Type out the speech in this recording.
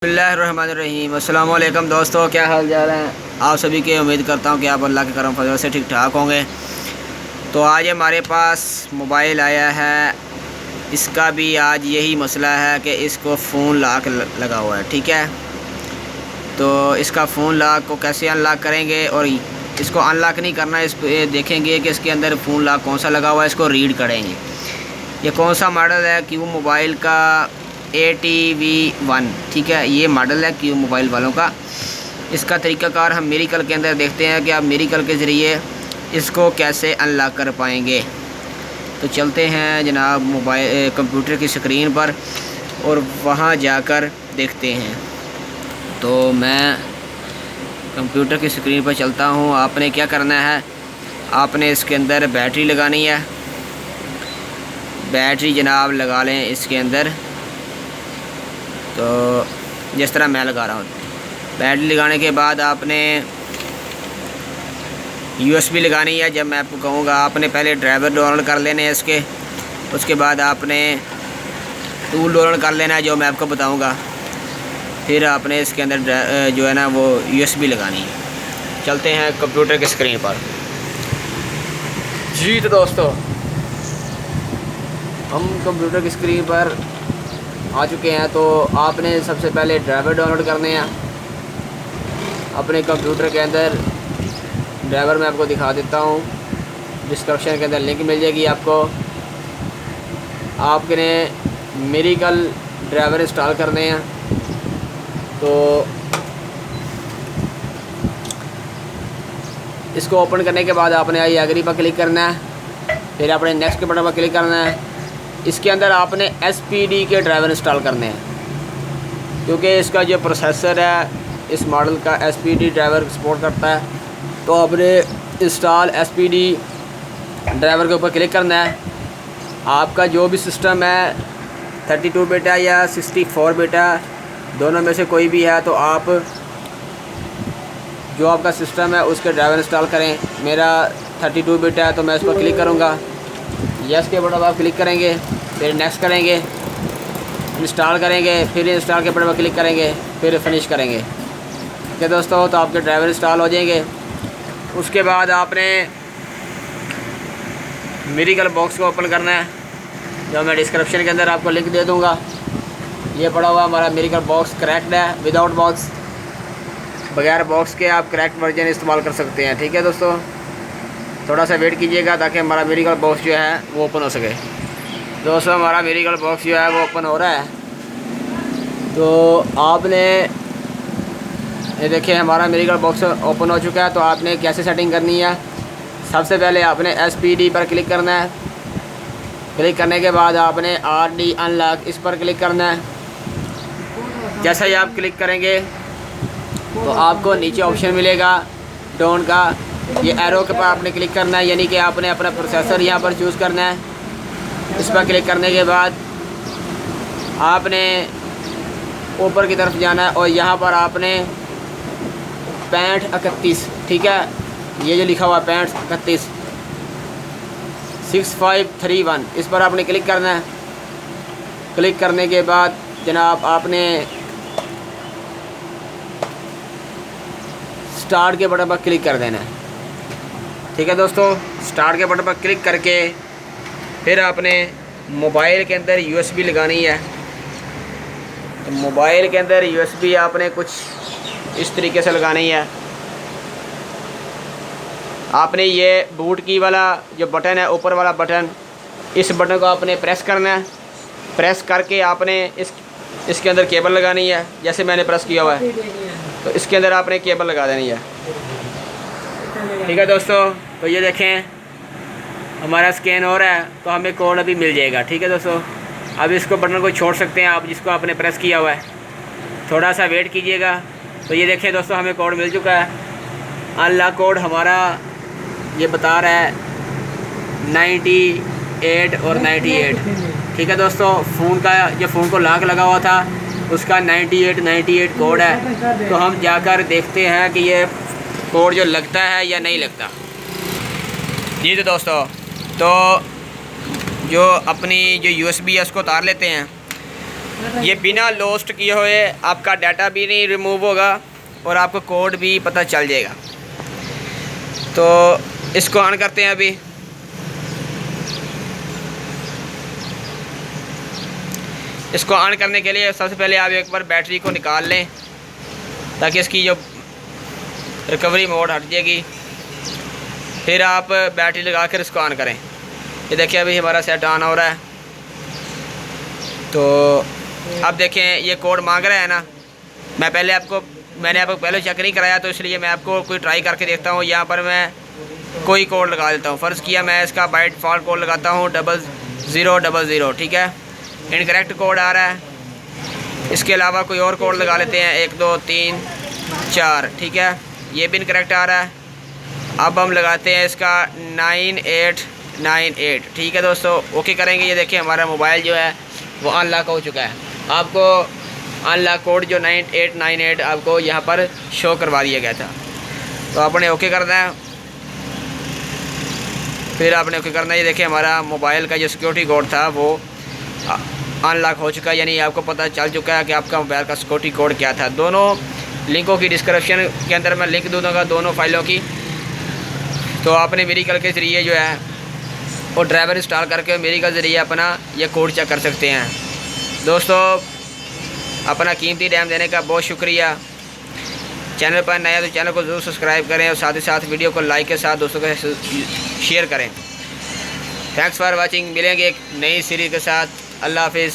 बिस्मिल्लाहिर्रहमानिर्रहीम। अस्सलाम वालेकुम दोस्तों, क्या हाल चाल हैं आप सभी के। उम्मीद करता हूँ कि आप अल्लाह के करम फजल से ठीक ठाक होंगे। तो आज हमारे पास मोबाइल आया है, इसका भी आज यही मसला है कि इसको फ़ोन लॉक लगा हुआ है। ठीक है, तो इसका फ़ोन लॉक को कैसे अनलॉक करेंगे और इसको अनलॉक नहीं करना, इस देखेंगे कि इसके अंदर फ़ोन लॉक कौन सा लगा हुआ है, इसको रीड करेंगे। ये कौन सा मॉडल है, क्यू मोबाइल का ATV1। ठीक है, ये मॉडल है क्यू मोबाइल वालों का। इसका तरीक़ाकार हम मेरिकल के अंदर देखते हैं कि आप मेरिकल के ज़रिए इसको कैसे अनलॉक कर पाएंगे। तो चलते हैं जनाब मोबाइल कंप्यूटर की स्क्रीन पर और वहाँ जाकर देखते हैं। तो मैं कंप्यूटर की स्क्रीन पर चलता हूँ। आपने क्या करना है, आपने इसके अंदर बैटरी लगानी है। बैटरी जनाब लगा लें इसके अंदर, तो जिस तरह मैं लगा रहा हूँ। बैटरी लगाने के बाद आपने USB लगानी है। जब मैं आपको कहूँगा, आपने पहले ड्राइवर डाउनलोड कर लेने हैं इसके, उसके बाद आपने टूल डाउनलोड कर लेना है जो मैं आपको बताऊँगा। फिर आपने इसके अंदर जो है ना वो USB लगानी है। चलते हैं कंप्यूटर की स्क्रीन पर। जी तो दोस्तों, हम कंप्यूटर की स्क्रीन पर आ चुके हैं। तो आपने सबसे पहले ड्राइवर डाउनलोड करने हैं अपने कंप्यूटर के अंदर। ड्राइवर मैं आपको दिखा देता हूँ, डिस्क्रिप्शन के अंदर लिंक मिल जाएगी आपको। आपने मेरिकल ड्राइवर इंस्टॉल करने हैं। तो इसको ओपन करने के बाद आपने आई एग्री पर क्लिक करना है। फिर आपने नेक्स्ट के बटन पर क्लिक करना है। इसके अंदर आपने SPD के ड्राइवर इंस्टॉल करने हैं, क्योंकि इसका जो प्रोसेसर है इस मॉडल का SPD ड्राइवर सपोर्ट करता है। तो आपने इंस्टॉल SPD ड्राइवर के ऊपर क्लिक करना है। आपका जो भी सिस्टम है 32 बिट है या 64 बिट है, दोनों में से कोई भी है, तो आप जो आपका सिस्टम है उसके ड्राइवर इंस्टॉल करें। मेरा 32 बिट है तो मैं इस पर क्लिक करूँगा। यस के बटन पर आप क्लिक करेंगे, फिर नेक्स्ट करेंगे, इंस्टॉल करेंगे, फिर इंस्टॉल के बटन पर क्लिक करेंगे, फिर फिनिश करेंगे। ठीक है दोस्तों, तो आपके ड्राइवर इंस्टॉल हो जाएंगे। उसके बाद आपने मेरिकल बॉक्स को ओपन करना है, जो मैं डिस्क्रिप्शन के अंदर आपको लिंक दे दूँगा। ये पड़ा हुआ हमारा मेरिकल बॉक्स क्रैक्ड है, विदाउट बॉक्स, बगैर बॉक्स के आप क्रैक्ड वर्जन इस्तेमाल कर सकते हैं। ठीक है दोस्तों, थोड़ा सा वेट कीजिएगा ताकि हमारा मेरिकल बॉक्स जो है वो ओपन हो सके। दोस्तों, हमारा मेरिकल बॉक्स जो है वो ओपन हो रहा है। तो आपने ये देखिए, हमारा मेरिकल बॉक्स ओपन हो चुका है। तो आपने कैसे सेटिंग करनी है, सबसे पहले आपने SPD पर क्लिक करना है। क्लिक करने के बाद आपने RD अनलॉक इस पर क्लिक करना है। जैसा ही आप क्लिक करेंगे तो आपको नीचे ऑप्शन मिलेगा टोन का। ये एरो के पर आपने क्लिक करना है, यानी कि आपने अपना प्रोसेसर यहाँ पर चूज़ करना है। इस पर क्लिक करने के बाद आपने ऊपर की तरफ जाना है और यहाँ पर आपने 6531, ठीक है, ये जो लिखा हुआ 6531 6531, इस पर आपने क्लिक करना है। क्लिक करने के बाद जनाब आपने स्टार्ट के बटन पर क्लिक कर देना है। ठीक है दोस्तों, स्टार्ट के बटन पर क्लिक करके फिर आपने मोबाइल के अंदर USB लगानी है। तो मोबाइल के अंदर USB आपने कुछ इस तरीके से लगानी है। आपने ये बूट की वाला जो बटन है, ऊपर वाला बटन, इस बटन को आपने प्रेस करना है। प्रेस करके आपने इसके अंदर केबल लगानी है, जैसे मैंने प्रेस किया हुआ है। तो इसके अंदर आपने केबल लगा देनी है। ठीक है दोस्तों, तो ये देखें हमारा स्कैन हो रहा है, तो हमें कोड अभी मिल जाएगा। ठीक है दोस्तों, अब इसको बटन को छोड़ सकते हैं आप, जिसको आपने प्रेस किया हुआ है। थोड़ा सा वेट कीजिएगा। तो ये देखें दोस्तों, हमें कोड मिल चुका है। अनलॉक कोड हमारा ये बता रहा है 98 और 98। ठीक है दोस्तों, फ़ोन का जो फ़ोन को लॉक लगा हुआ था उसका 98 कोड है। तो हम जाकर देखते हैं कि ये कोड जो लगता है या नहीं लगता। जी तो दोस्तों, तो जो अपनी जो USB है उसको उतार लेते हैं। ये बिना लॉस्ट किए हुए आपका डाटा भी नहीं रिमूव होगा और आपको कोड भी पता चल जाएगा। तो इसको ऑन करते हैं। अभी इसको ऑन करने के लिए सबसे पहले आप एक बार बैटरी को निकाल लें ताकि इसकी जो रिकवरी मोड हट जाएगी। फिर आप बैटरी लगा कर इसको ऑन करें। ये देखिए अभी हमारा सेट ऑन हो रहा है। तो अब देखें ये कोड मांग रहा है ना। मैंने आपको पहले चेक नहीं कराया, तो इसलिए मैं आपको कोई ट्राई करके देखता हूँ। यहाँ पर मैं कोई कोड लगा देता हूँ। फ़र्ज़ किया मैं इसका बाय डिफ़ॉल्ट कोड लगाता हूँ 0000, ठीक है। इनकरेक्ट कोड आ रहा है। इसके अलावा कोई और कोड लगा लेते हैं 1 2 3 4, ठीक है। ये भी इनकरेक्ट आ रहा है। अब हम लगाते हैं इसका 9898, ठीक है दोस्तों। ओके करेंगे। ये देखिए हमारा मोबाइल जो है वो अनलॉक हो चुका है। आपको अनलॉक कोड जो 9898 आपको यहाँ पर शो करवा दिया गया था। तो आपने ओके करना है। फिर आपने ओके करना है। ये देखिए हमारा मोबाइल का जो सिक्योरिटी कोड था वो अनलॉक हो चुका है, यानी आपको पता चल चुका है कि आपका मोबाइल का सिक्योरिटी कोड क्या था। दोनों लिंकों की डिस्क्रिप्शन के अंदर मैं लिंक दे दूँगा, दोनों फाइलों की। तो आपने मेरिकल के ज़रिए जो है वो ड्राइवर इंस्टॉल करके मेरिकल ज़रिए अपना ये कोड चेक कर सकते हैं। दोस्तों अपना कीमती टाइम देने का बहुत शुक्रिया। चैनल पर नया तो चैनल को ज़रूर सब्सक्राइब करें और साथ ही साथ वीडियो को लाइक के साथ दोस्तों के शेयर करें। Thanks for watching. मिलेंगे एक नई सीरीज़ के साथ। अल्लाह हाफिज़।